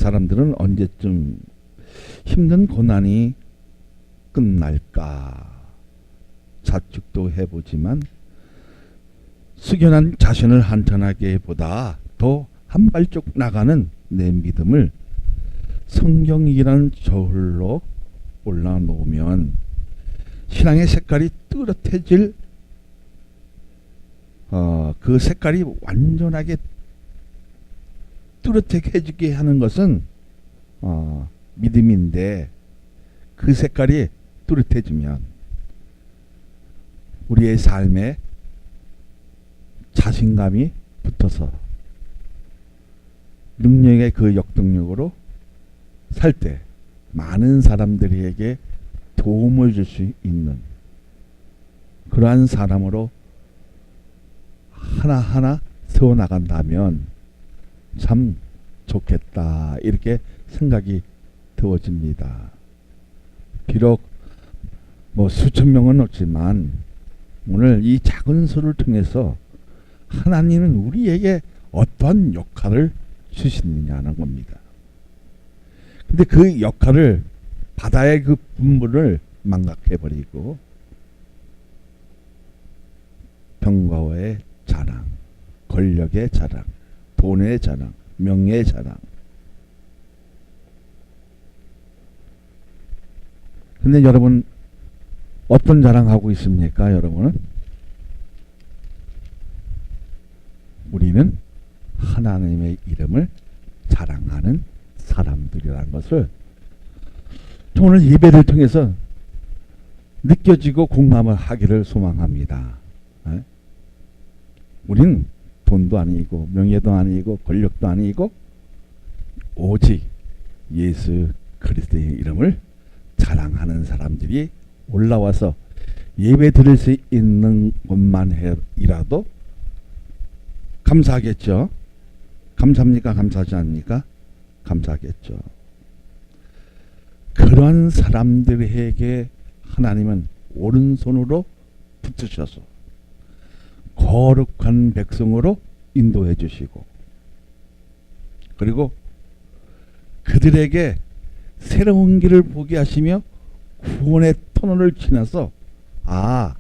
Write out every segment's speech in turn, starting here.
사람들은 언제쯤 힘든 고난이 끝날까 자축도 해보지만 숙연한 자신을 한탄하게 보다 더 한 발짝 나가는 내 믿음을 성경이라는 저울로 올라놓으면 신앙의 색깔이 뚜렷해질 그 색깔이 완전하게 뚜렷해지게 하는 것은 믿음인데 그 색깔이 뚜렷해지면 우리의 삶에 자신감이 붙어서 능력의 그 역동력으로 살 때 많은 사람들에게 도움을 줄 수 있는 그러한 사람으로 하나하나 세워나간다면 참 좋겠다 이렇게 생각이 되어집니다. 비록 뭐 수천 명은 없지만 오늘 이 작은 소를 통해서 하나님은 우리에게 어떠한 역할을 주시느냐는 겁니다. 근데 그 역할을 바다의 그 분물을 망각해버리고 병과의 자랑, 권력의 자랑, 돈의 자랑, 명예의 자랑. 근데 여러분 어떤 자랑하고 있습니까? 여러분은? 우리는 하나님의 이름을 자랑하는 사람들이라는 것을 오늘 예배를 통해서 느껴지고 공감을 하기를 소망합니다. 우리는 돈도 아니고 명예도 아니고 권력도 아니고 오직 예수 그리스도의 이름을 자랑하는 사람들이 올라와서 예배 드릴 수 있는 것만이라도 감사하겠죠. 감사합니까? 감사하지 않습니까? 감사하겠죠. 그런 사람들에게 하나님은 오른손으로 붙으셔서 거룩한 백성으로 인도해 주시고 그리고 그들에게 새로운 길을 보게 하시며 구원의 터널을 지나서 아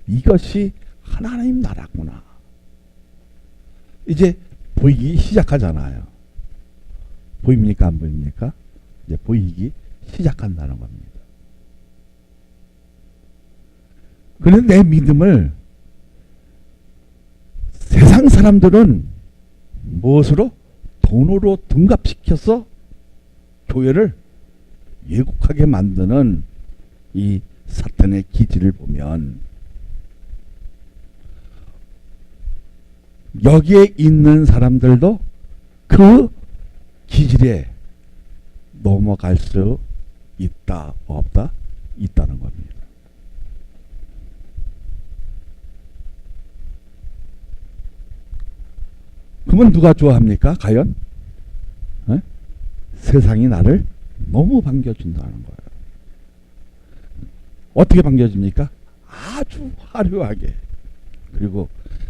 이것이 하나님 나라구나 이제 보이기 시작하잖아요. 보입니까? 안 보입니까? 이제 보이기 시작한다는 겁니다. 그런데 내 믿음을 세상 사람들은 무엇으로? 돈으로 둔갑시켜서 교회를 왜곡하게 만드는 이 사탄의 기질을 보면 여기에 있는 사람들도 그 기질에 넘어갈 수 있다 없다? 있다는 겁니다. 그러면 누가 좋아합니까? 과연? 세상이 나를 너무 반겨준다는 거예요. 어떻게 반겨줍니까? 아주 화려하게. 그리고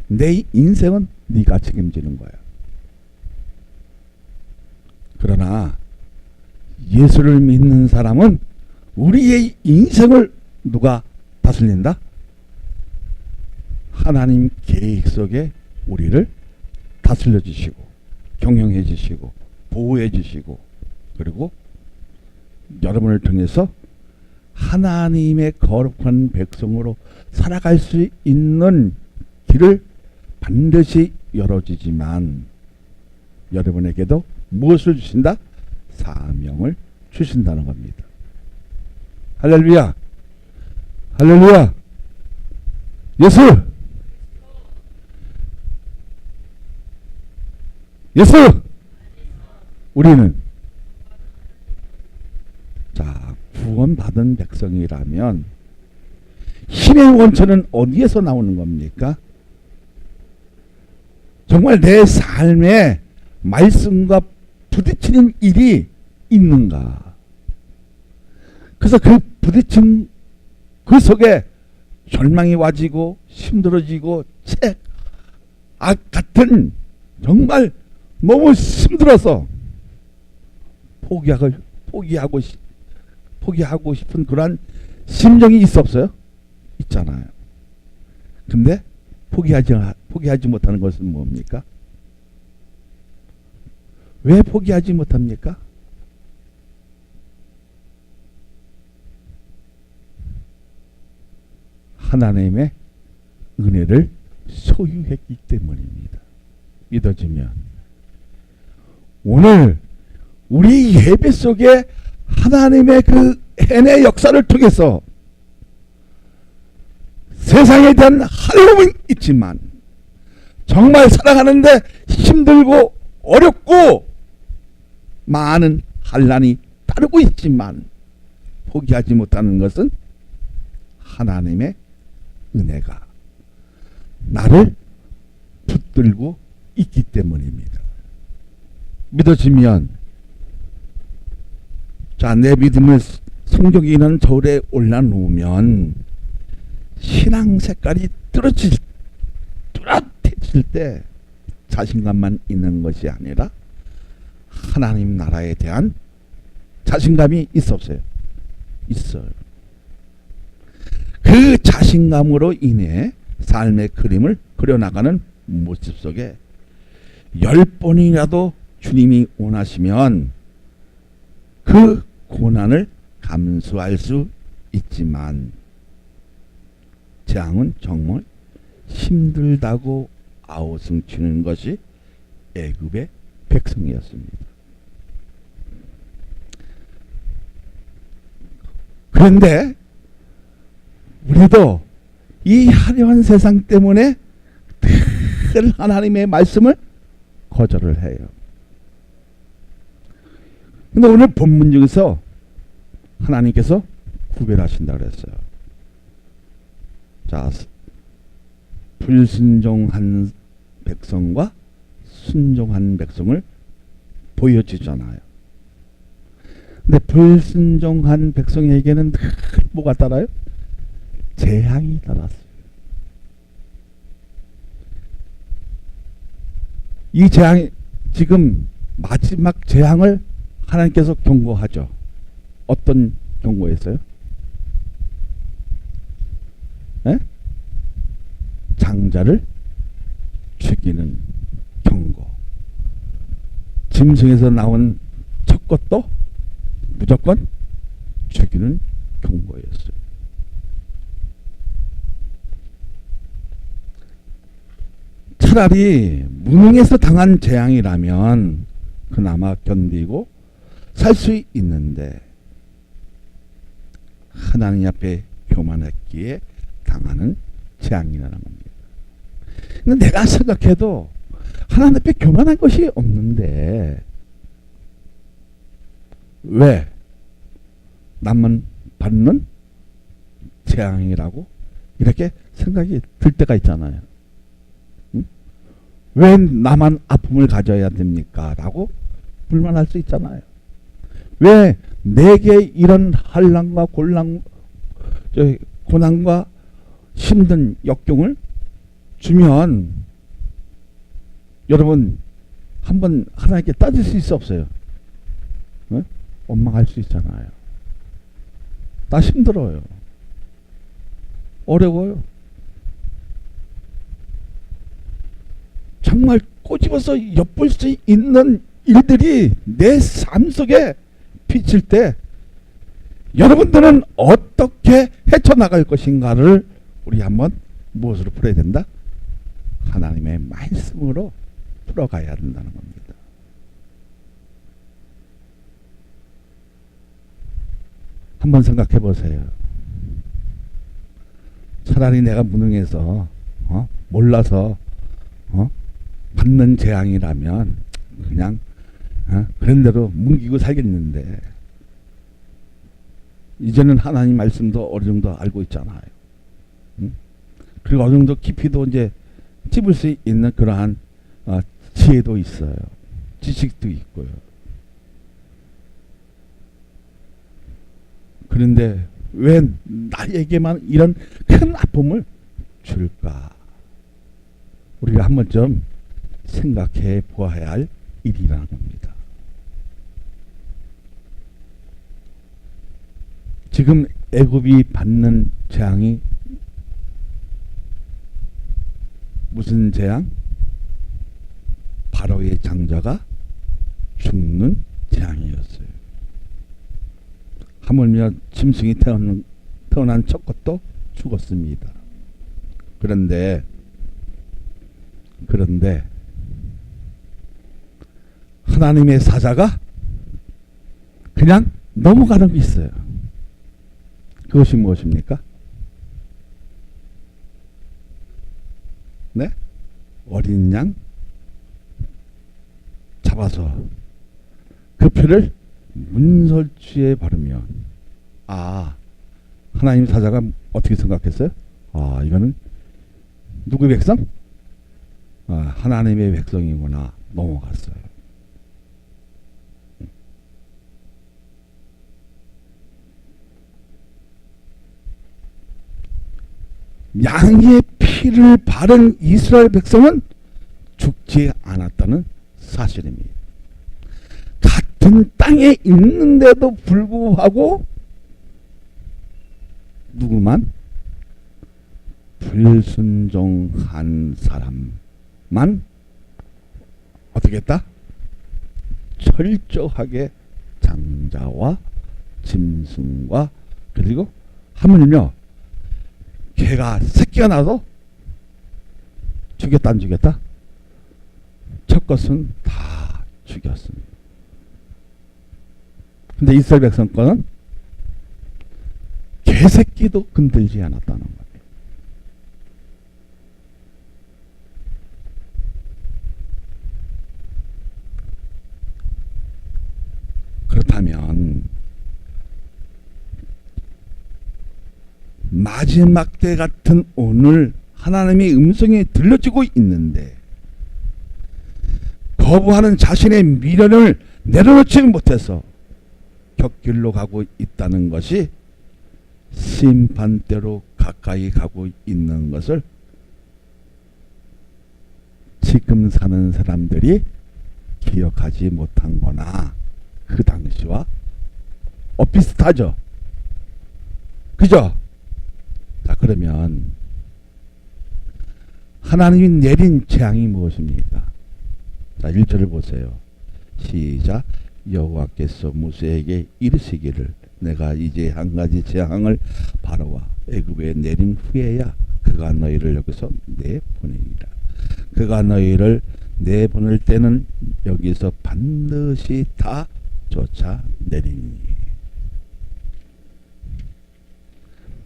내 인생은 네가 책임지는 거야. 그러나 예수를 믿는 사람은 우리의 인생을 누가 다스린다? 하나님 계획 속에 우리를 다스려 주시고 경영해 주시고 보호해 주시고 그리고 여러분을 통해서 하나님의 거룩한 백성으로 살아갈 수 있는 길을 반드시 열어주지만 여러분에게도 무엇을 주신다? 사명을 주신다는 겁니다. 할렐루야! 할렐루야! 예수! 예수! 우리는 자 구원받은 백성이라면 힘의 원천은 어디에서 나오는 겁니까? 정말 내 삶에 말씀과 부딪히는 일이 있는가? 그래서 그 부딪힘 그 속에 절망이 와지고 힘들어지고 악 같은 정말 너무 힘들어서 포기하고 포기하고 싶은 그런 심정이 있어 없어요? 있잖아요. 근데 포기하지 못하는 것은 뭡니까? 왜 포기하지 못합니까? 하나님의 은혜를 소유했기 때문입니다. 믿어지면 오늘 우리 예배 속에 하나님의 그 해내 역사를 통해서 세상에 대한 하려움은 있지만 정말 살아가는데 힘들고 어렵고 많은 환난이 따르고 있지만 포기하지 못하는 것은 하나님의 은혜가 나를 붙들고 있기 때문입니다. 믿어지면 자, 내 믿음을 성경에 있는 저울에 올려놓으면 신앙 색깔이 뚜렷해질 때 자신감만 있는 것이 아니라 하나님 나라에 대한 자신감이 있어 없어요? 있어요. 그 자신감으로 인해 삶의 그림을 그려나가는 모습 속에 10번이라도 주님이 원하시면 그 고난을 감수할 수 있지만 재앙은 정말 힘들다고 아우성치는 것이 애굽의 백성이었습니다. 그런데 우리도 이 화려한 세상 때문에 늘 하나님의 말씀을 거절을 해요. 근데 오늘 본문 중에서 하나님께서 구별하신다 그랬어요. 자, 불순종한 백성과 순종한 백성을 보여주잖아요. 근데 불순종한 백성에게는 늘 뭐가 따라요? 재앙이 따랐어요. 이 재앙이 지금 마지막 재앙을 하나님께서 경고하죠. 어떤 경고했어요? 네? 장자를 죽이는 경고. 짐승에서 나온 첫 것도 무조건 죽이는 경고였어요. 차라리 무능에서 당한 재앙이라면 그나마 견디고 살 수 있는데 하나님 앞에 교만했기에 당하는 재앙이라는 겁니다. 근데 내가 생각해도 하나님 앞에 교만한 것이 없는데 왜 남은 받는 재앙이라고 이렇게 생각이 들 때가 있잖아요. 응? 왜 나만 아픔을 가져야 됩니까? 라고 불만할 수 있잖아요. 왜 내게 이런 한란과 고난과 힘든 역경을 주면 여러분 한번 하나님께 따질 수 있어 없어요? 네? 원망할 수 있잖아요. 나 힘들어요. 어려워요. 정말 꼬집어서 엿볼 수 있는 일들이 내 삶 속에 비칠 때 여러분들은 어떻게 헤쳐나갈 것인가를 우리 한번 무엇으로 풀어야 된다? 하나님의 말씀으로 풀어가야 된다는 겁니다. 한번 생각해 보세요. 차라리 내가 무능해서 몰라서 받는 재앙이라면 그냥 그런 대로 뭉기고 살겠는데 이제는 하나님 말씀도 어느 정도 알고 있잖아요. 그리고 어느 정도 깊이도 이제 찝을 수 있는 그러한 지혜도 있어요. 지식도 있고요. 그런데 왜 나에게만 이런 큰 아픔을 줄까? 우리가 한번 좀 생각해 보아야 할 일이라는 겁니다. 지금 애굽이 받는 재앙이 무슨 재앙? 바로의 장자가 죽는 재앙이었어요. 하물며 짐승이 태어난 첫 것도 죽었습니다. 그런데 하나님의 사자가 그냥 넘어가는 게 있어요. 그것이 무엇입니까? 네? 어린 양 잡아서 그 피를 문설주에 바르면, 하나님 사자가 어떻게 생각했어요? 이거는 누구 백성? 하나님의 백성이구나. 넘어갔어요. 양의 피를 바른 이스라엘 백성은 죽지 않았다는 사실입니다. 같은 땅에 있는데도 불구하고 누구만? 불순종한 사람만 어떻게 했다? 철저하게 장자와 짐승과 그리고 하물며 개가 새끼가 나서 죽였다 안 죽였다? 첫 것은 다 죽였습니다. 근데 이스라엘 백성 거는 개새끼도 건들지 않았다는 거예요. 그렇다면 마지막 때 같은 오늘 하나님의 음성이 들려지고 있는데 거부하는 자신의 미련을 내려놓지 못해서 곁길로 가고 있다는 것이 심판대로 가까이 가고 있는 것을 지금 사는 사람들이 기억하지 못한 거나 그 당시와 비슷하죠. 그죠? 자, 그러면 하나님이 내린 재앙이 무엇입니까? 자, 1절을 보세요. 시작. 여호와께서 모세에게 이르시기를 내가 이제 한 가지 재앙을 바로와 애굽에 내린 후에야 그가 너희를 여기서 내보내리라. 그가 너희를 내보낼 때는 여기서 반드시 다 쫓아내리니.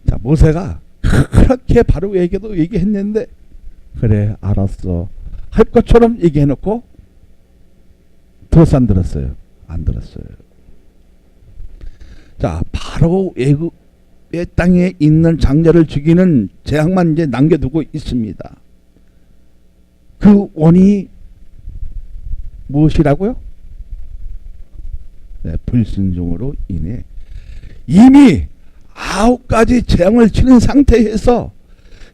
자, 모세가 그렇게 바로에게도 얘기했는데 그래 알았어 할 것처럼 얘기해놓고 들었어 안 들었어요? 안 들었어요. 자, 바로 애굽의 땅에 있는 장자를 죽이는 재앙만 이제 남겨두고 있습니다. 그 원인이 무엇이라고요? 네, 불순종으로 인해 이미 9가지 재앙을 치는 상태에서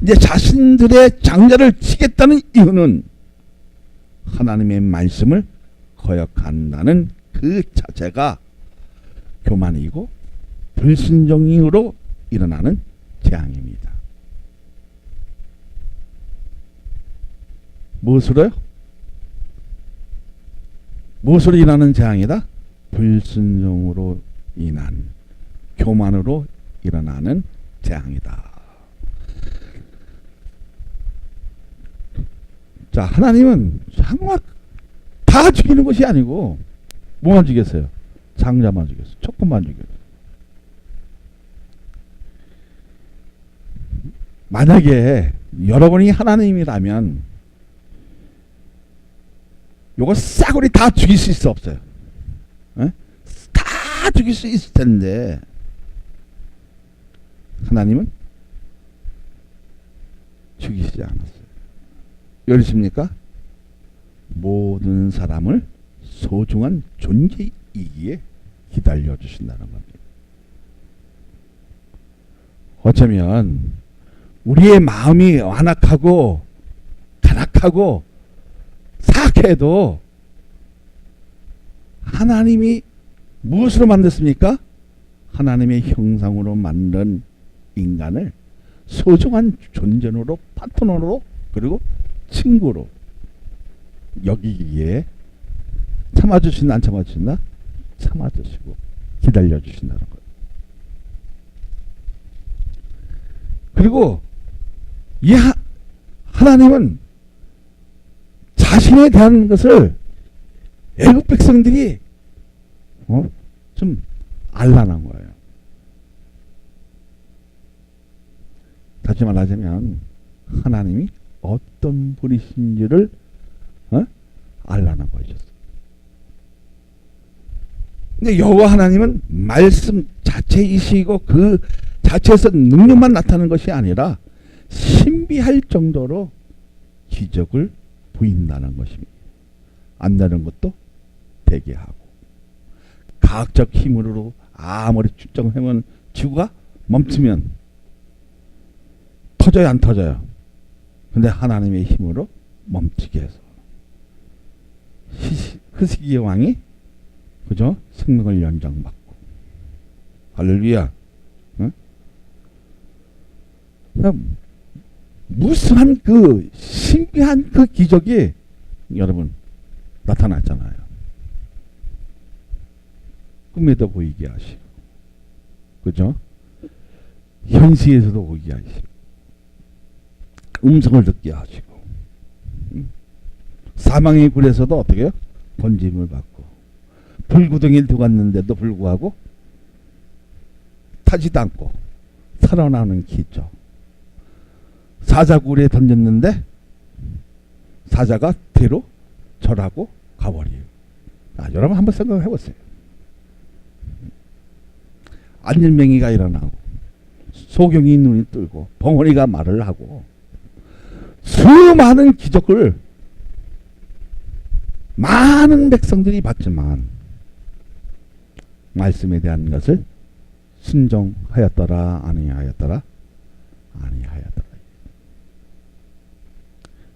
이제 자신들의 장자를 치겠다는 이유는 하나님의 말씀을 거역한다는 그 자체가 교만이고 불순종으로 일어나는 재앙입니다. 무엇으로요? 무엇으로 일어나는 재앙이다? 불순종으로 인한 교만으로 일어나는 재앙이다. 자, 하나님은 정말 다 죽이는 것이 아니고 뭐만 죽였어요? 장자만 죽였어요. 조금만 죽였어요. 만약에 여러분이 하나님이라면 요거 싸구리 다 죽일 수 있어 없어요? 에? 다 죽일 수 있을 텐데 하나님은 죽이시지 않았어요. 열리십니까? 모든 사람을 소중한 존재이기에 기다려 주신다는 겁니다. 어쩌면 우리의 마음이 완악하고 간악하고 사악해도 하나님이 무엇으로 만들었습니까? 하나님의 형상으로 만든 인간을 소중한 존재로, 파트너로, 그리고 친구로 여기기에 참아주신다, 안 참아주신다? 참아주시고 기다려주신다는 거예요. 그리고 이 하나님은 자신에 대한 것을 애국 백성들이 좀 알라는 거예요. 다시 말하자면 하나님이 어떤 분이신지를 알라는 것이었어요. 근데 여호와 하나님은 말씀 자체이시고 그 자체에서 능력만 나타나는 것이 아니라 신비할 정도로 기적을 보인다는 것입니다. 안 되는 것도 되게 하고, 과학적 힘으로 아무리 측정하면 지구가 멈추면 터져요, 안 터져요? 근데 하나님의 힘으로 멈추게 해서 히스기야 왕이 그죠? 생명을 연장받고, 할렐루야. 무수한 그 신비한 그 기적이 여러분 나타났잖아요. 꿈에도 보이게 하시고, 그죠? 현시에서도 보이게 하시고, 음성을 듣게 하시고, 사망의 굴에서도 어떻게 해요? 건짐을 받고, 불구덩이를 들어갔는데도 불구하고 타지도 않고 살아나는 기적. 사자굴에 던졌는데 사자가 뒤로 절하고 가버려요. 여러분 한번 생각해 보세요. 안전뱅이가 일어나고, 소경이 눈이 뜨고, 벙어리가 말을 하고, 수많은 기적을 많은 백성들이 봤지만 말씀에 대한 것을 순종하였더라, 아니하였더라? 아니하였더라.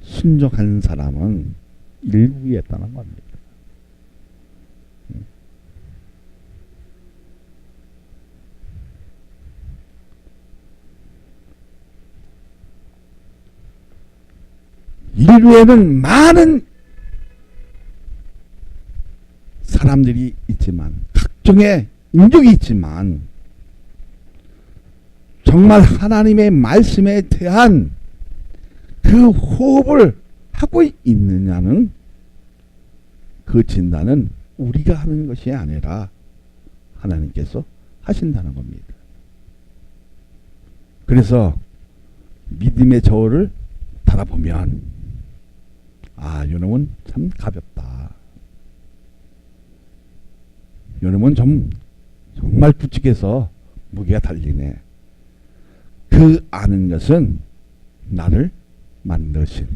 순종한 사람은 일부였다는 겁니다. 인류에는 많은 사람들이 있지만, 각종의 인종이 있지만, 정말 하나님의 말씀에 대한 그 호흡을 하고 있느냐는, 그 진단은 우리가 하는 것이 아니라 하나님께서 하신다는 겁니다. 그래서 믿음의 저울을 달아보면, 요놈은 참 가볍다, 요놈은 정말 부축해서 무게가 달리네. 그 아는 것은 나를 만드신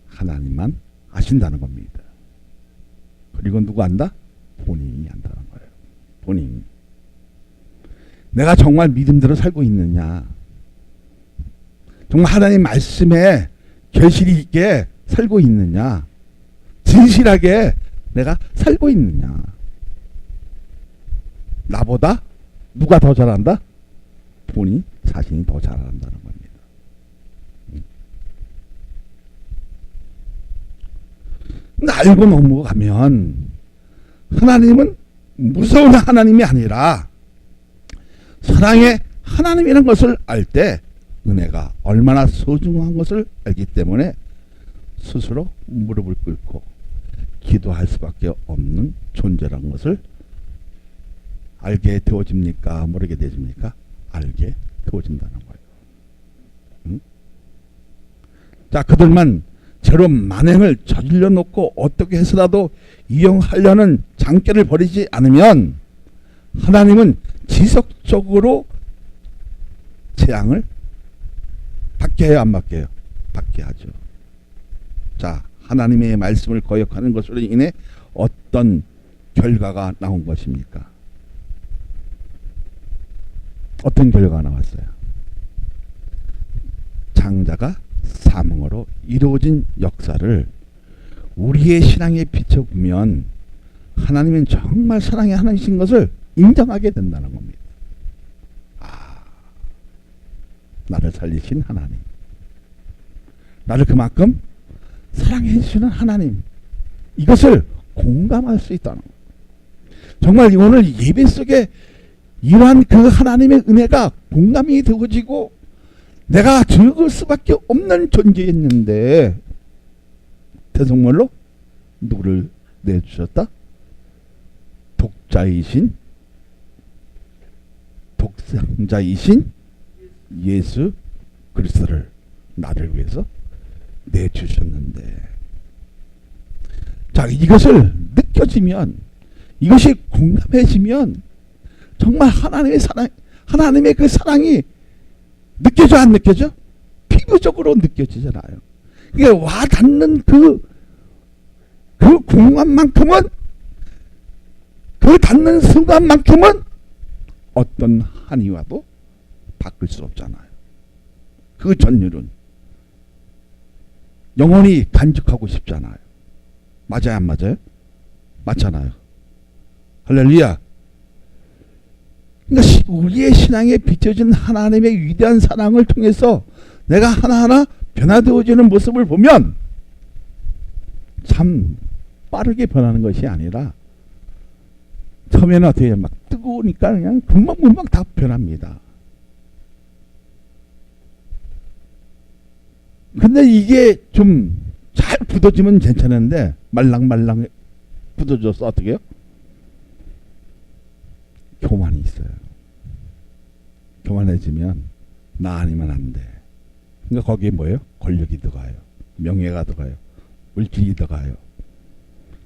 하나님만 아신다는 겁니다. 그리고 누가 안다? 본인이 안다는 거예요. 본인. 내가 정말 믿음대로 살고 있느냐, 정말 하나님 말씀에 결실이 있게 살고 있느냐, 진실하게 내가 살고 있느냐. 나보다 누가 더 잘한다? 본인 자신이 더 잘한다는 겁니다. 근데 알고 넘어가면 하나님은 무서운 하나님이 아니라 사랑의 하나님이라는 것을 알 때 은혜가 얼마나 소중한 것을 알기 때문에 스스로 무릎을 꿇고 기도할 수밖에 없는 존재라는 것을 알게 되어집니까? 모르게 되어집니까? 알게 되어진다는 거예요. 자, 그들만 죄로 만행을 저질러 놓고 어떻게 해서라도 이용하려는 장깨를 버리지 않으면 하나님은 지속적으로 재앙을 받게 해요, 안 받게 해요? 받게 하죠. 자, 하나님의 말씀을 거역하는 것으로 인해 어떤 결과가 나온 것입니까? 어떤 결과가 나왔어요? 장자가 사망으로 이루어진 역사를 우리의 신앙에 비춰보면 하나님은 정말 사랑의 하나님이신 것을 인정하게 된다는 겁니다. 나를 살리신 하나님, 나를 그만큼 사랑해 주시는 하나님, 이것을 공감할 수 있다는 거예요. 정말 오늘 예배 속에 이러한 그 하나님의 은혜가 공감이 되어지고 내가 즐거울 수밖에 없는 존재였는데 대성물로 누구를 내주셨다? 독생자이신 예수 그리스도를 나를 위해서 내주셨는데, 자, 이것을 느껴지면, 이것이 공감해지면 정말 하나님의 사랑, 하나님의 그 사랑이 느껴져 안 느껴져? 피부적으로 느껴지잖아요. 이게 와닿는 그 공감만큼은, 그 닿는 순간만큼은 어떤 한의와도 바꿀 수 없잖아요. 그 전율은 영원히 간직하고 싶잖아요. 맞아요, 안 맞아요? 맞잖아요. 할렐루야. 그러니까 우리의 신앙에 비춰진 하나님의 위대한 사랑을 통해서 내가 하나하나 변화되어지는 모습을 보면 참 빠르게 변하는 것이 아니라 처음에는 어떻게 막 뜨거우니까 그냥 금방 다 변합니다. 근데 이게 좀 잘 굳어지면 괜찮은데 말랑말랑 굳어져서 어떻게 해요? 교만이 있어요. 교만해지면 나 아니면 안 돼. 그러니까 거기에 뭐예요? 권력이 들어가요. 명예가 들어가요. 물질이 들어가요.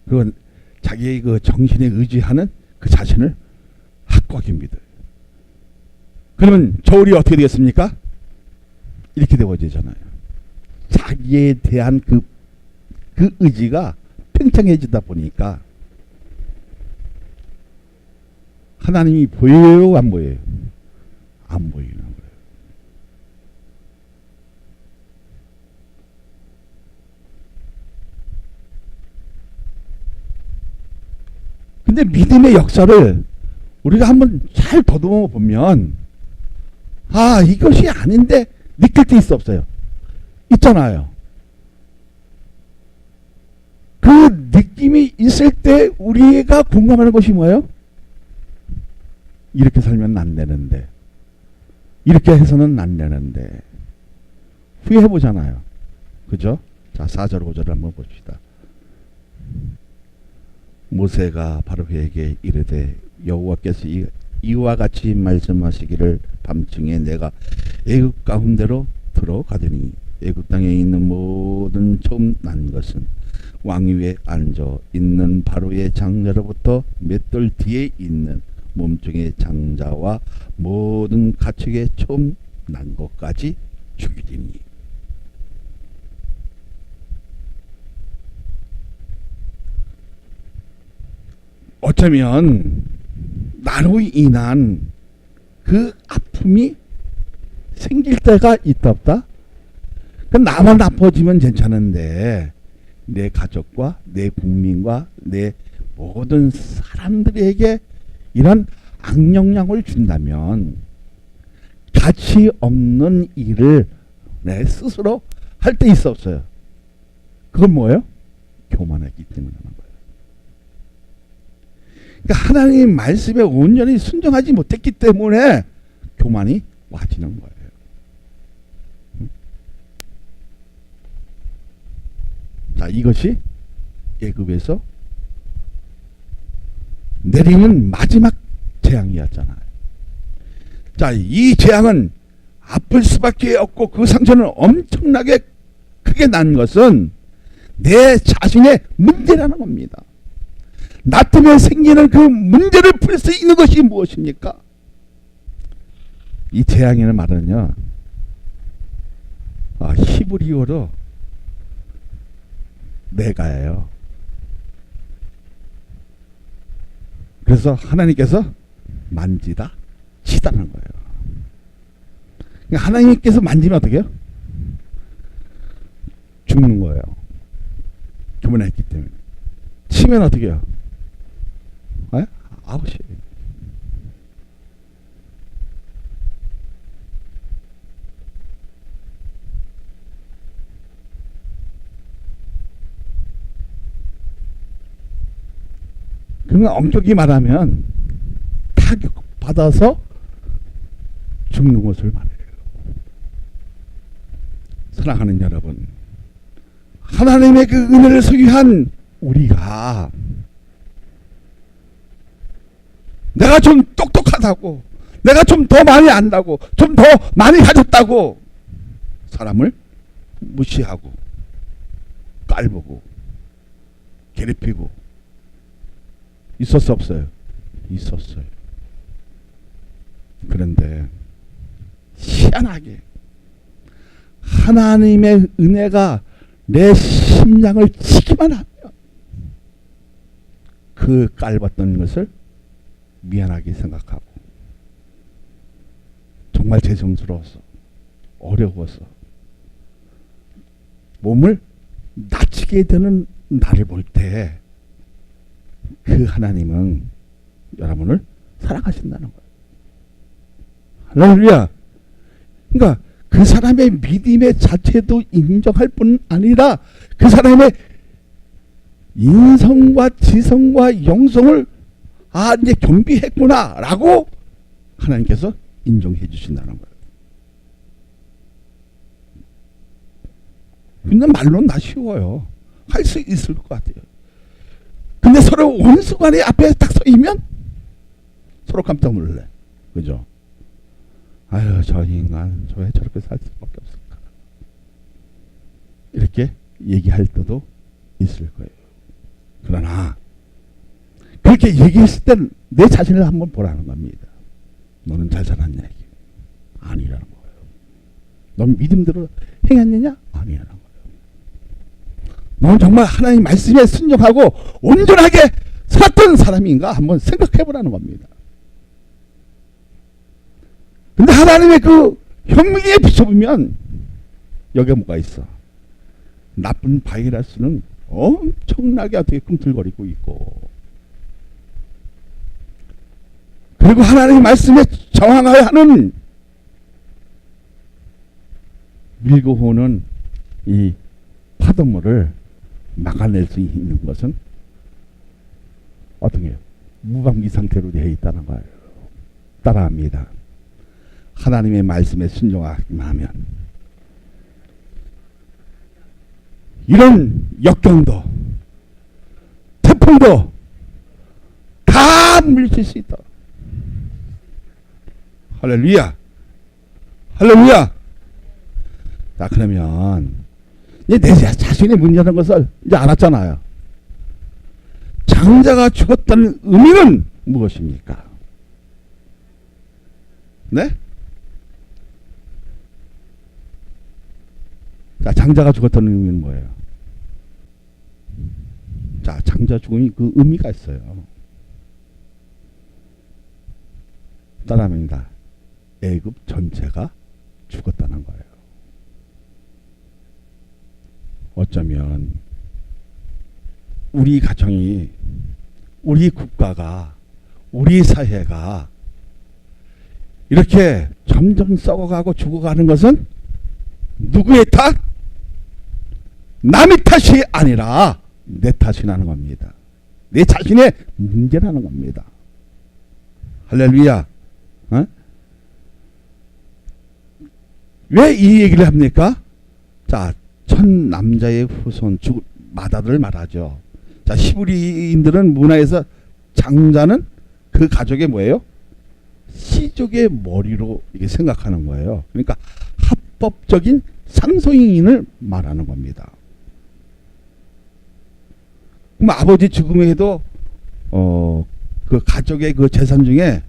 그건 자기의 그 정신에 의지하는 그 자신을 확고하게 믿어요. 그러면 저울이 어떻게 되겠습니까? 이렇게 되어지잖아요. 자기에 대한 그 의지가 팽창해지다 보니까 하나님이 보여요, 안 보여요? 안 보이는 거예요. 근데 믿음의 역사를 우리가 한번 잘 더듬어 보면, 아, 이것이 아닌데 느낄 때 있어, 없어요? 있잖아요. 그 느낌이 있을 때 우리가 공감하는 것이 뭐예요? 이렇게 살면 안 되는데, 이렇게 해서는 안 되는데, 후회해보잖아요. 그죠? 자, 4절 5절을 한번 봅시다. 모세가 바로에게 이르되 여호와께서 이와 같이 말씀하시기를 밤중에 내가 애굽 가운데로 들어가더니 애굽 땅에 있는 모든 처음 난 것은 왕 위에 앉아 있는 바로의 장자로부터 맷돌 뒤에 있는 몸종의 장자와 모든 가축의 처음 난 것까지 죽이리니. 어쩌면 나로 인한 그 아픔이 생길 때가 있다 없다? 나만 아파지면 괜찮은데 내 가족과 내 국민과 내 모든 사람들에게 이런 악영향을 준다면 가치 없는 일을 내 스스로 할 때 있어 없어요? 그건 뭐예요? 교만했기 때문에 하는 거예요. 그러니까 하나님 말씀에 온전히 순종하지 못했기 때문에 교만이 와지는 거예요. 자, 이것이 애굽에서 내리는 마지막 재앙이었잖아요. 자, 이 재앙은 아플 수밖에 없고 그 상처는 엄청나게 크게 난 것은 내 자신의 문제라는 겁니다. 나 때문에 생기는 그 문제를 풀 수 있는 것이 무엇입니까? 이 재앙이라는 말은요, 히브리어로 내가예요. 그래서 하나님께서 만지다, 치다는 거예요. 그러니까 하나님께서 만지면 어떻게 해요? 죽는 거예요. 교만했기 때문에. 치면 어떻게 해요? 아웃이. 그건 엄격히 말하면 타격받아서 죽는 것을 말해요. 사랑하는 여러분, 하나님의 그 은혜를 소유한 우리가 내가 좀 똑똑하다고, 내가 좀 더 많이 안다고, 좀 더 많이 가졌다고 사람을 무시하고 깔보고 괴롭히고 있었어 없어요? 있었어요. 그런데 희한하게 하나님의 은혜가 내 심장을 치기만 하면 그 깔봤던 것을 미안하게 생각하고 정말 죄송스러워서 어려워서 몸을 낮추게 되는 나를 볼 때 그 하나님은 여러분을 사랑하신다는 거예요. 할렐루야. 그러니까 그 사람의 믿음의 자체도 인정할 뿐 아니라 그 사람의 인성과 지성과 영성을 이제 겸비했구나 라고 하나님께서 인정해 주신다는 거예요. 근데 말로는 다 쉬워요. 할 수 있을 것 같아요. 근데 서로 원수간에 앞에 딱 서이면 서로 깜짝 놀래. 그죠? 아유, 저 인간 저 왜 저렇게 살 수밖에 없을까, 이렇게 얘기할 때도 있을 거예요. 그러나 그렇게 얘기했을 땐 내 자신을 한번 보라는 겁니다. 너는 잘 살았냐? 이게 아니라는 거예요. 넌 믿음대로 행했느냐? 아니라는 거예요. 넌 정말 하나님 말씀에 순종하고 온전하게 살았던 사람인가 한번 생각해 보라는 겁니다. 근데 하나님의 그 현미에 비춰보면 여기에 뭐가 있어? 나쁜 바이러스는 엄청나게 어떻게 꿈틀거리고 있고, 그리고 하나님의 말씀에 저항하여 하는 밀고 오는 이 파도물을 막아낼 수 있는 것은 어떤 게요? 무방비 상태로 되어 있다는 거예요. 따라합니다. 하나님의 말씀에 순종하기만 하면 이런 역경도 태풍도 다 물리칠 수 있다. 할렐루야. 할렐루야. 자, 그러면 이제 내 자신의 문제라는 것을 이제 알았잖아요. 장자가 죽었다는 의미는 무엇입니까? 네? 자, 장자가 죽었다는 의미는 뭐예요? 자, 장자 죽음이 그 의미가 있어요. 따라합니다. 애굽 전체가 죽었다는 거예요. 어쩌면 우리 가정이, 우리 국가가, 우리 사회가 이렇게 점점 썩어가고 죽어가는 것은 누구의 탓? 남의 탓이 아니라 내 탓이라는 겁니다. 내 자신의 문제라는 겁니다. 할렐루야. 왜 이 얘기를 합니까? 자, 첫 남자의 후손 마다들 말하죠. 자, 히브리인들은 문화에서 장자는 그 가족의 뭐예요? 시족의 머리로 이렇게 생각하는 거예요. 그러니까 합법적인 상속인을 말하는 겁니다. 그럼 아버지 죽음에도 그 가족의 그 재산 중에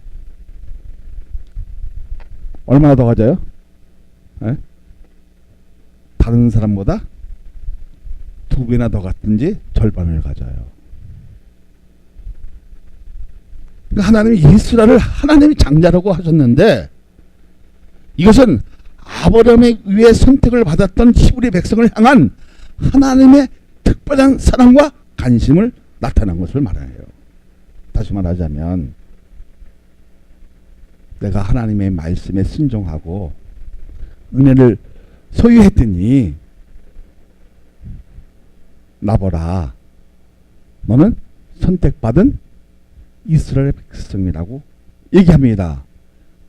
얼마나 더 가져요? 에? 다른 사람보다 2배나 더 갔든지 절반을 가져요. 그러니까 하나님이 이스라엘을 하나님이 장자라고 하셨는데, 이것은 아브라함에 의해 선택을 받았던 히브리 백성을 향한 하나님의 특별한 사랑과 관심을 나타난 것을 말해요. 다시 말하자면 내가 하나님의 말씀에 순종하고 은혜를 소유했더니 나보라, 너는 선택받은 이스라엘 백성이라고 얘기합니다.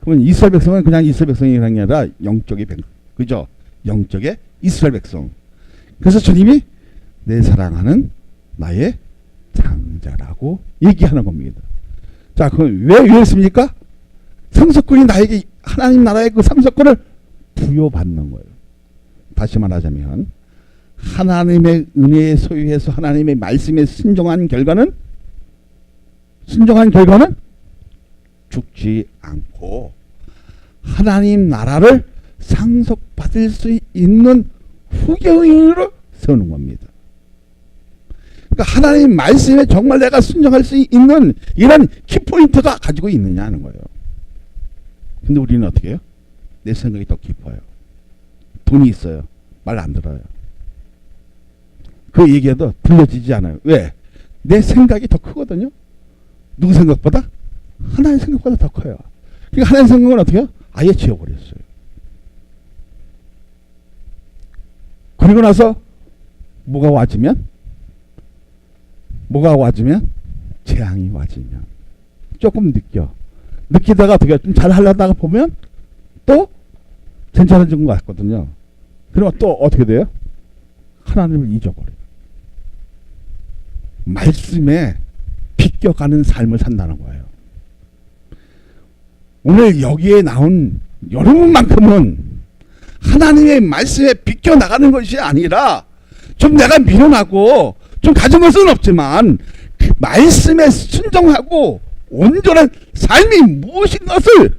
그러면 이스라엘 백성은 그냥 이스라엘 백성이라는 게 아니라 영적의 그죠? 영적의 이스라엘 백성. 그래서 주님이 내 사랑하는 나의 장자라고 얘기하는 겁니다. 자, 그럼 왜 이랬습니까? 상속권이 나에게 하나님 나라의 그 상속권을 부여받는 거예요. 다시 말하자면 하나님의 은혜에 소유해서 하나님의 말씀에 순종한 결과는 죽지 않고 하나님 나라를 상속받을 수 있는 후계인으로 세우는 겁니다. 그러니까 하나님 말씀에 정말 내가 순종할 수 있는 이런 키포인트가 가지고 있느냐 하는 거예요. 근데 우리는 어떻게 해요? 내 생각이 더 깊어요. 돈이 있어요. 말 안 들어요. 그 얘기해도 들려지지 않아요. 왜? 내 생각이 더 크거든요. 누구 생각보다? 하나님 생각보다 더 커요. 그러니까 하나님 생각은 어떻게 해요? 아예 지워버렸어요. 그리고 나서 뭐가 와지면 재앙이 와지면 조금 느끼다가 어떻게 좀 잘 하려다가 보면 또 괜찮아진 것 같거든요. 그러면 또 어떻게 돼요? 하나님을 잊어버려요. 말씀에 비껴가는 삶을 산다는 거예요. 오늘 여기에 나온 여러분만큼은 하나님의 말씀에 비껴나가는 것이 아니라 좀 내가 미련하고 좀 가진 것은 없지만 그 말씀에 순종하고 온전한 삶이 무엇인 것을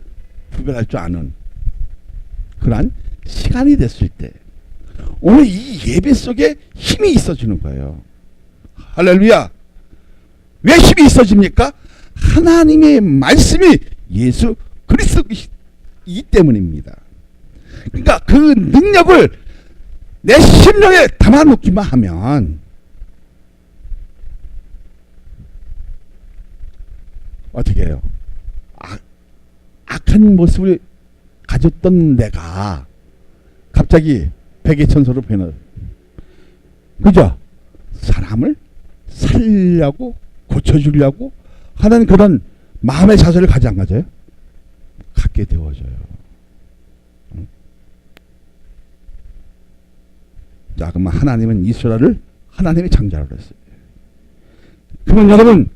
구별할 줄 아는 그러한 시간이 됐을 때 오늘 이 예배 속에 힘이 있어지는 거예요. 할렐루야. 왜 힘이 있어집니까? 하나님의 말씀이 예수 그리스도이기 때문입니다. 그러니까 그 능력을 내 심령에 담아놓기만 하면 어떻게 해요? 악한 모습을 가졌던 내가 갑자기 백의천소로 변해. 그죠? 사람을 살려고 고쳐주려고 하는 그런 마음의 자세를 가지 안 가져요? 갖게 되어져요. 자, 그러면 하나님은 이스라엘을 하나님의 장자라고 했어요. 그러면 여러분,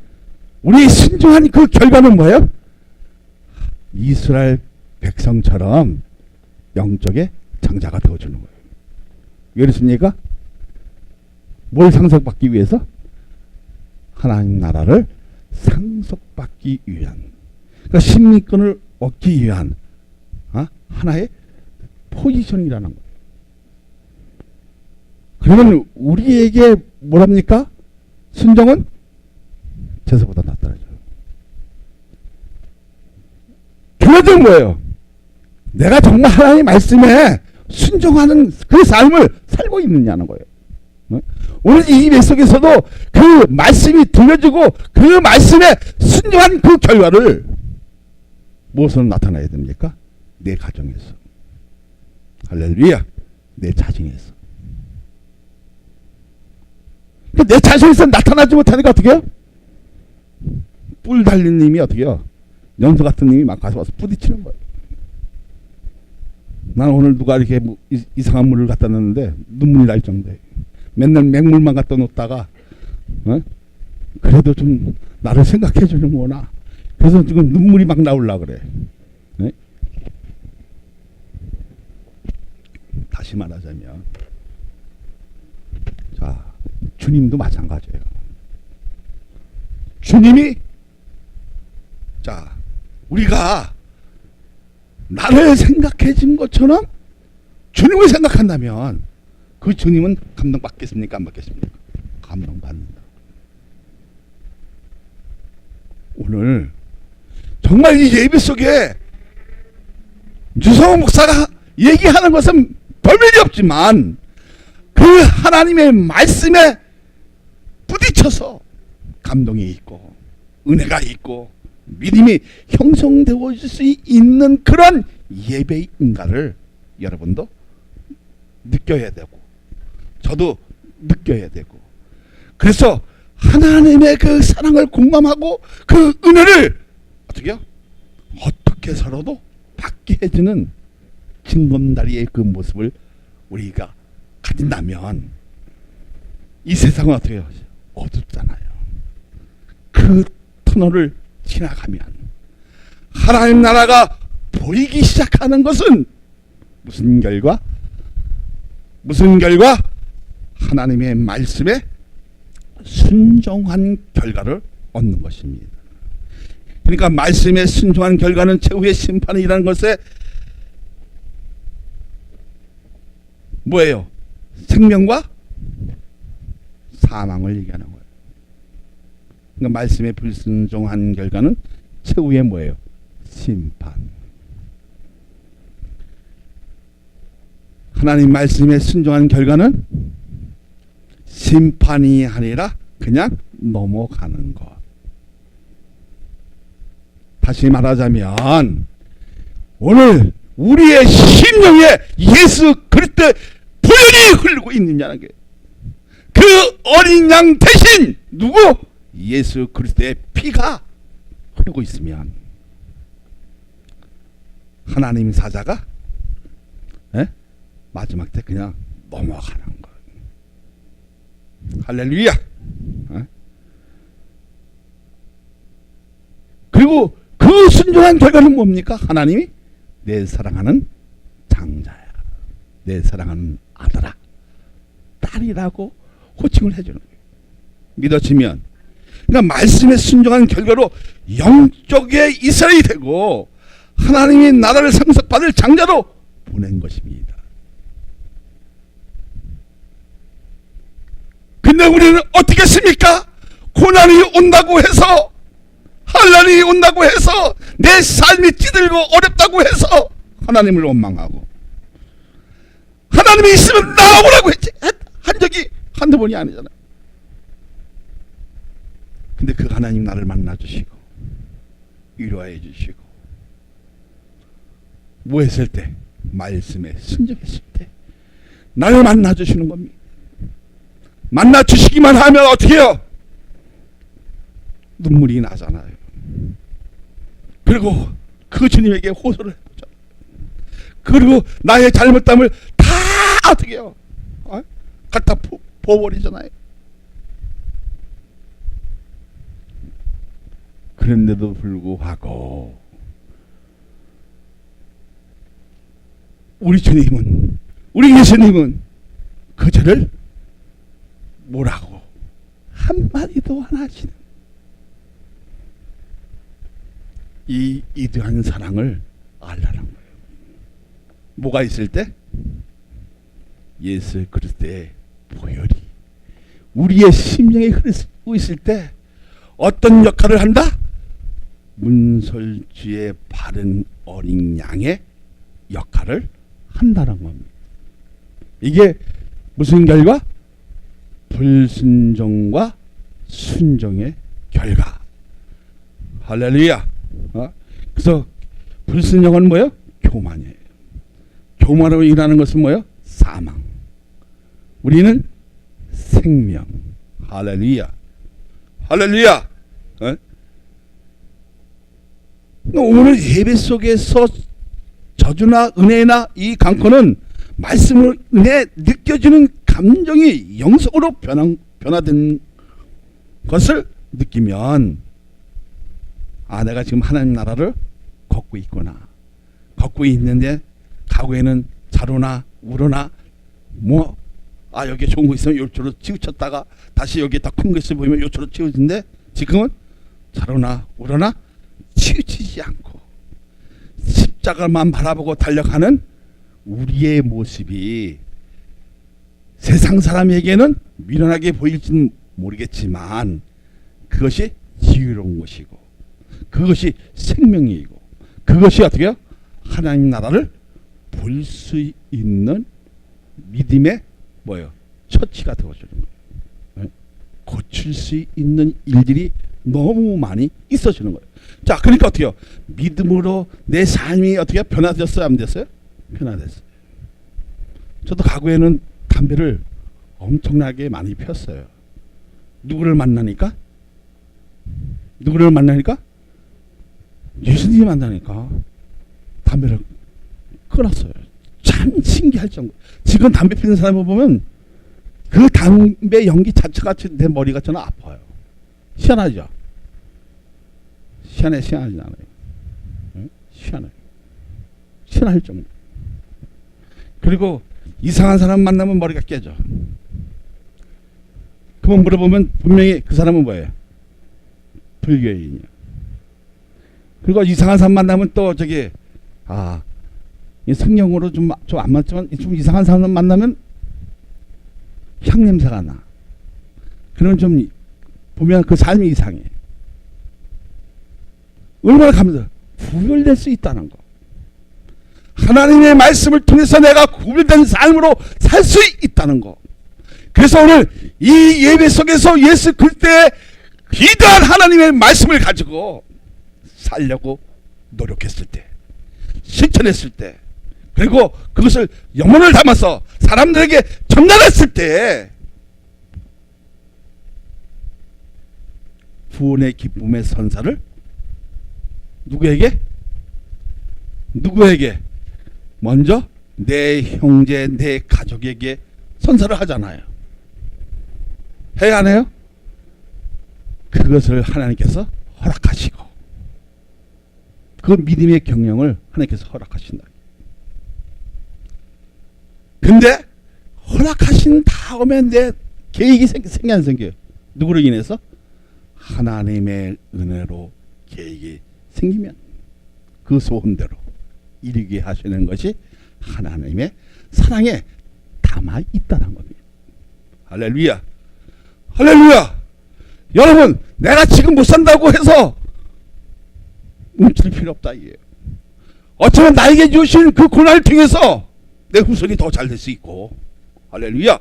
우리 순종한 그 결과는 뭐예요? 이스라엘 백성처럼 영적의 장자가 되어주는 거예요. 왜 그렇습니까? 뭘 상속받기 위해서? 하나님 나라를 상속받기 위한, 그러니까 심리권을 얻기 위한 하나의 포지션이라는 거예요. 그러면 우리에게 뭐랍니까? 순종은 제사보다 낫더라고요. 결론은 뭐예요? 내가 정말 하나님의 말씀에 순종하는 그 삶을 살고 있느냐는 거예요. 오늘 이 예배 속에서도 그 말씀이 들려주고 그 말씀에 순종한 그 결과를 무엇으로 나타나야 됩니까? 내 가정에서, 할렐루야, 내 자신에서. 내 자신에서 나타나지 못하니까 어떻게 해요? 뿔 달린 님이 어떻게 해요? 연소 같은 님이 막 가서 와서 부딪히는 거예요. 난 오늘 누가 이렇게 이상한 물을 갖다 놨는데 눈물이 날 정도예요. 맨날 맹물만 갖다 놓다가 그래도 좀 나를 생각해 주는구나. 그래서 지금 눈물이 막 나오려고 그래. 네? 다시 말하자면 자, 주님도 마찬가지예요. 주님이 자, 우리가 나를 생각해 준 것처럼 주님을 생각한다면 그 주님은 감동받겠습니까? 안 받겠습니까? 감동받는다. 오늘 정말 이 예배 속에 유성호 목사가 얘기하는 것은 별일이 없지만 그 하나님의 말씀에 부딪혀서 감동이 있고 은혜가 있고 믿음이 형성되어질 수 있는 그런 예배인가를 여러분도 느껴야 되고 저도 느껴야 되고, 그래서 하나님의 그 사랑을 공감하고 그 은혜를 어떻게요? 어떻게 살아도 받게 해주는 징검다리의 그 모습을 우리가 가진다면 이 세상은 어떻게 해요? 어둡잖아요. 그 터널을 지나가면 하나님 나라가 보이기 시작하는 것은 무슨 결과? 무슨 결과? 하나님의 말씀에 순종한 결과를 얻는 것입니다. 그러니까 말씀에 순종한 결과는 최후의 심판이라는 것에 뭐예요? 생명과 사망을 얘기하는 거예요. 그러니까 말씀에 불순종한 결과는 최후의 뭐예요? 심판. 하나님 말씀에 순종한 결과는 심판이 아니라 그냥 넘어가는 것. 다시 말하자면 오늘 우리의 심령에 예수 그리스도의 보혈이 흐르고 있느냐는 게, 그 어린 양 대신 누구? 예수 그리스도의 피가 흐르고 있으면 하나님 사자가 마지막 때 그냥 넘어가는 거예요. 할렐루야. 그리고 그 순종한 결과는 뭡니까? 하나님이 내 사랑하는 장자야, 내 사랑하는 아들아, 딸이라고 호칭을 해주는 거예요. 믿어지면. 그러니까 말씀에 순종한 결과로 영적의 이스라엘이 되고 하나님의 나라를 상속받을 장자로 보낸 것입니다. 근데 우리는 어떻게 했습니까? 고난이 온다고 해서, 환난이 온다고 해서, 내 삶이 찌들고 어렵다고 해서 하나님을 원망하고, 하나님이 있으면 나오라고 한 적이 한두 번이 아니잖아요. 근데 그 하나님 나를 만나주시고 위로해 주시고, 뭐 했을 때? 말씀에 순종했을 때 나를 만나주시는 겁니다. 만나주시기만 하면 어떻게 해요? 눈물이 나잖아요. 그리고 그 주님에게 호소를 해보죠. 그리고 나의 잘못담을 다 어떻게 해요? 갖다 부어버리잖아요. 그런데도 불구하고 우리 주님은, 우리 예수님은 그 죄를 뭐라고 한마디도 안 하시는 이 이대한 사랑을 알라는 거예요. 뭐가 있을 때? 예수 그리스도의 보혈이 우리의 심령에 흐르고 있을 때 어떤 역할을 한다? 문설주의 바른 어린 양의 역할을 한다는 겁니다. 이게 무슨 결과? 불순종과 순종의 결과. 할렐루야. 그래서 불순종은 뭐예요? 교만이에요. 교만으로 일하는 것은 뭐예요? 사망. 우리는 생명. 할렐루야. 할렐루야. 오늘 예배 속에서 저주나 은혜나 이 강권은 말씀을 은혜 느껴지는 감정이 영성으로 변화된 것을 느끼면, 아, 내가 지금 하나님 나라를 걷고 있구나. 걷고 있는데 과거에는 자로나 우로나 뭐, 아, 여기 좋은 거 있으면 요쪽으로 치우쳤다가 다시 여기 더 큰 거 있어 보이면 요쪽으로 치우치는데, 지금은 자로나 우로나 치우치지 않고 십자가만 바라보고 달려가는 우리의 모습이 세상 사람에게는 미련하게 보일지는 모르겠지만 그것이 지혜로운 것이고, 그것이 생명이고, 그것이 어떻게 해요? 하나님 나라를 볼 수 있는 믿음의 뭐예요? 처치가 되어주는 거예요. 고칠 수 있는 일들이 너무 많이 있어지는 거예요. 자, 그러니까 어떻게 해요? 믿음으로 내 삶이 어떻게 변화됐어요? 안 됐어요? 변화됐어요. 저도 과거에는 담배를 엄청나게 많이 폈어요. 누구를 만나니까? 누구를 만나니까? 예수님이 만나니까 담배를 끊었어요. 참 신기할 정도. 지금 담배 피는 사람을 보면 그 담배 연기 자체가 내 머리가 저는 아파요. 희한하죠? 희한하지 않아요? 응? 희한해요. 희한할 정도. 그리고 이상한 사람 만나면 머리가 깨져. 그만 물어보면 분명히 그 사람은 뭐예요? 불교인이야. 그리고 이상한 사람 만나면 또 저기 이 성령으로 좀 안 맞지만 좀 이상한 사람 만나면 향냄새가 나. 그런 좀 보면 그 삶이 이상해. 얼마나 감사. 구별될 수 있다는 거. 하나님의 말씀을 통해서 내가 구별된 삶으로 살 수 있다는 거. 그래서 오늘 이 예배 속에서 예수 그리스도의 위대한 하나님의 말씀을 가지고 살려고 노력했을 때, 실천했을 때, 그리고 그것을 영혼을 담아서 사람들에게 전달했을 때 구원의 기쁨의 선사를 누구에게? 먼저 내 형제, 내 가족에게 선사를 하잖아요. 해야 안 해요? 그것을 하나님께서 허락하시고 그 믿음의 경영을 하나님께서 허락하신다. 근데 허락하신 다음에 내 계획이 생겨 안 생겨요? 누구로 인해서? 하나님의 은혜로 계획이 생기면 그 소원대로 이루게 하시는 것이 하나님의 사랑에 담아 있다는 겁니다. 할렐루야. 할렐루야. 여러분, 내가 지금 못 산다고 해서 움찔 필요 없다 이게요. 어쩌면 나에게 주신 그 고난을 통해서 내 후손이 더 잘 될 수 있고. 할렐루야.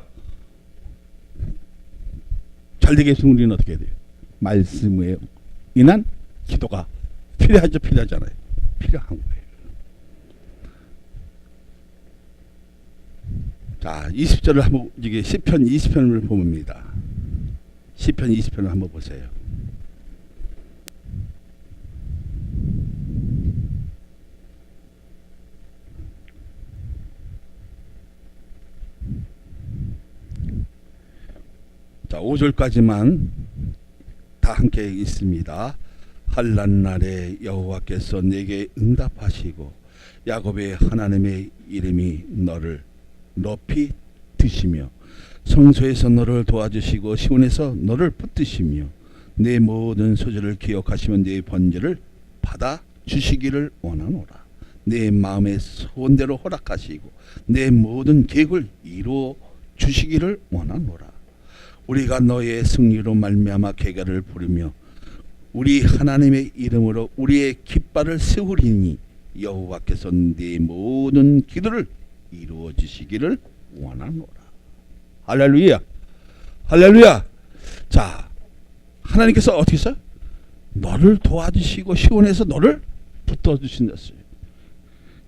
잘 되게 해서 우리는 어떻게 해야 돼요? 말씀에 인한 기도가 필요하잖아요. 필요한 거예요. 자, 20절을 한번 이게 시편 20편을 봅니다. 시편 20편을 한번 보세요. 자, 5절까지만 다 함께 있습니다. 환난 날에 여호와께서 내게 응답하시고 야곱의 하나님의 이름이 너를 높이 드시며 성소에서 너를 도와주시고 시온에서 너를 붙드시며 내 모든 소재를 기억하시며 내 번제를 받아 주시기를 원하노라. 내 마음의 소원대로 허락하시고 내 모든 계획을 이루어 주시기를 원하노라. 우리가 너의 승리로 말미암아 계가를 부르며 우리 하나님의 이름으로 우리의 깃발을 세우리니 여호와께서 네 모든 기도를 이루어 주시기를 원하노라. 할렐루야. 할렐루야. 자, 하나님께서 어떻게 했어요? 너를 도와주시고 시온에서 너를 붙어주신다 했어요.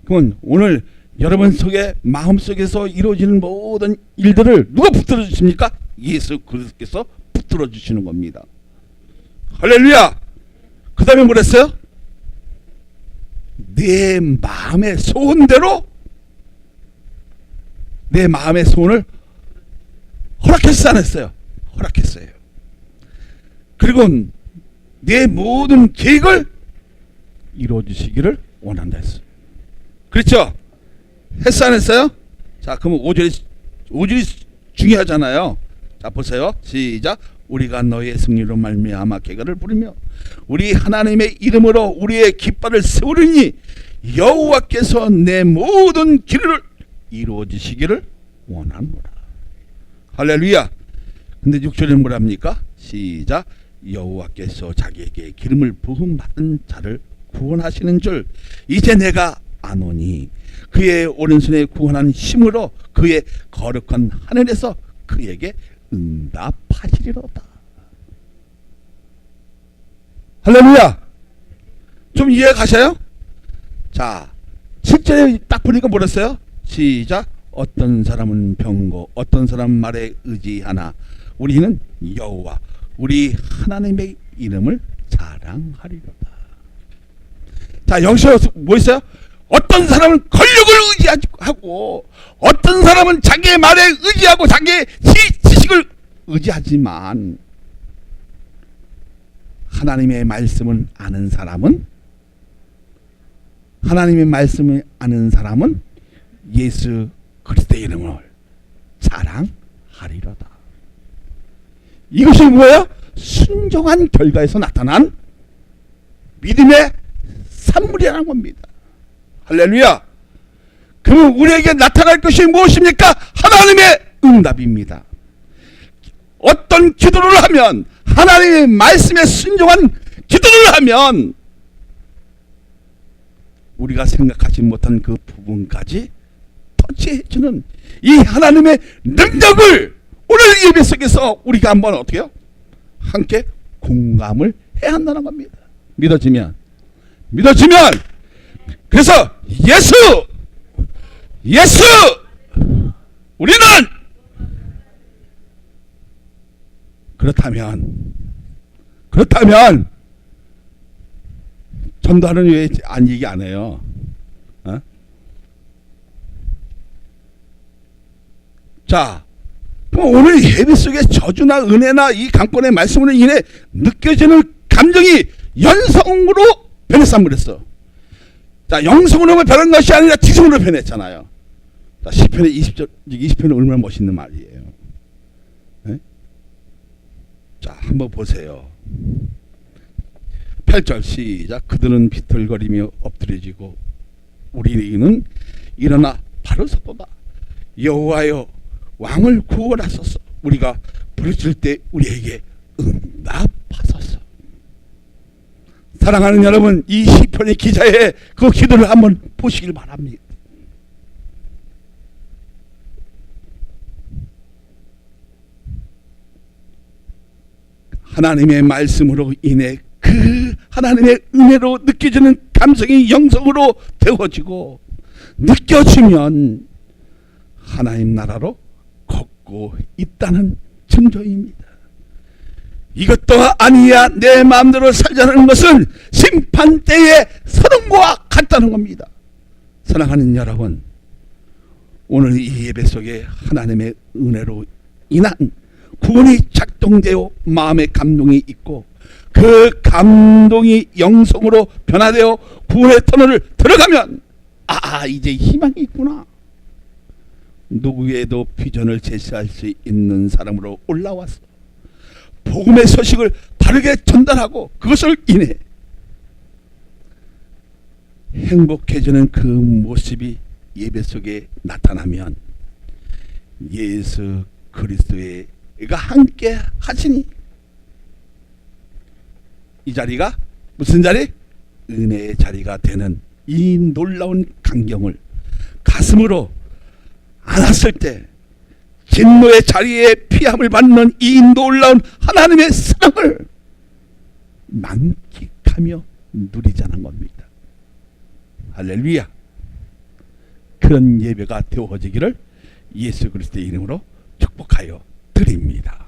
그건 오늘 여러분 속에 마음속에서 이루어지는 모든 일들을 누가 붙들어 주십니까? 예수 그리스도께서 붙들어 주시는 겁니다. 할렐루야. 그 다음에 뭐랬어요? 내 마음의 소원대로 내 마음의 소원을 허락했어 안 했어요? 허락했어요. 그리고 내 모든 계획을 이루어주시기를 원한다 했어요. 그렇죠? 했어 안 했어요? 자, 그러면 5절이 중요하잖아요. 자, 보세요. 시작. 우리가 너의 승리로 말미암아 계가를 부르며 우리 하나님의 이름으로 우리의 깃발을 세우리니 여호와께서 내 모든 길을 이루어 주시기를 원하노라. 할렐루야. 근데 6절에는 뭐랍니까? 시작. 여호와께서 자기에게 기름을 부음 받은 자를 구원하시는 줄 이제 내가 아노니 그의 오른손에 구원한 힘으로 그의 거룩한 하늘에서 그에게 응답하시리로다. 할렐루야. 좀 이해 가셔요? 자, 7절에 딱 보니까 뭐랬어요? 시작. 어떤 사람은 병고 어떤 사람 말에 의지하나 우리는 여호와 우리 하나님의 이름을 자랑하리로다. 자, 여기서 뭐 있어요? 어떤 사람은 권력을 의지하고 어떤 사람은 자기의 말에 의지하고 자기의 지식을 의지하지만 하나님의 말씀을 아는 사람은 예수 그리스도의 이름을 자랑하리로다. 이것이 뭐예요? 순종한 결과에서 나타난 믿음의 산물이라는 겁니다. 할렐루야. 그럼 우리에게 나타날 것이 무엇입니까? 하나님의 응답입니다. 어떤 기도를 하면, 하나님의 말씀에 순종한 기도를 하면 우리가 생각하지 못한 그 부분까지 터치해주는 이 하나님의 능력을 오늘 예배 속에서 우리가 한번 어떻게 해요? 함께 공감을 해야 한다는 겁니다. 믿어지면 그래서 예수 우리는 그렇다면 전도하는 왜 안 얘기 안 해요? 어? 자, 오늘 예배 속에 저주나 은혜나 이 강권의 말씀으로 인해 느껴지는 감정이 연성으로 변했단 그랬어. 자, 영성으로 변한 것이 아니라 지성으로 변했잖아요. 자, 시편의 20편은 얼마나 멋있는 말이에요. 네? 자, 한번 보세요. 8절 시작. 그들은 비틀거리며 엎드려지고 우리는 일어나 바로 서보다. 여호와여 왕을 구원하소서. 우리가 부르실 때 우리에게 응답하소서. 사랑하는 여러분, 이 시편의 기자의 그 기도를 한번 보시길 바랍니다. 하나님의 말씀으로 인해 그 하나님의 은혜로 느껴지는 감성이 영성으로 되어지고 느껴지면 하나님 나라로 걷고 있다는 증거입니다. 이것도 아니야 내 마음대로 살자는 것은 심판 때의 서름과 같다는 겁니다. 사랑하는 여러분, 오늘 이 예배 속에 하나님의 은혜로 인한 구원이 작동되어 마음의 감동이 있고 그 감동이 영성으로 변화되어 구원의 터널을 들어가면 이제 희망이 있구나. 누구에도 비전을 제시할 수 있는 사람으로 올라와서 복음의 소식을 바르게 전달하고 그것을 인해 행복해지는 그 모습이 예배 속에 나타나면 예수 그리스도가 함께 하시니 이 자리가 무슨 자리? 은혜의 자리가 되는 이 놀라운 광경을 가슴으로 안았을 때 진노의 자리에 피함을 받는 이 놀라운 하나님의 사랑을 만끽하며 누리자는 겁니다. 할렐루야. 그런 예배가 되어지기를 예수 그리스도의 이름으로 축복하여 드립니다.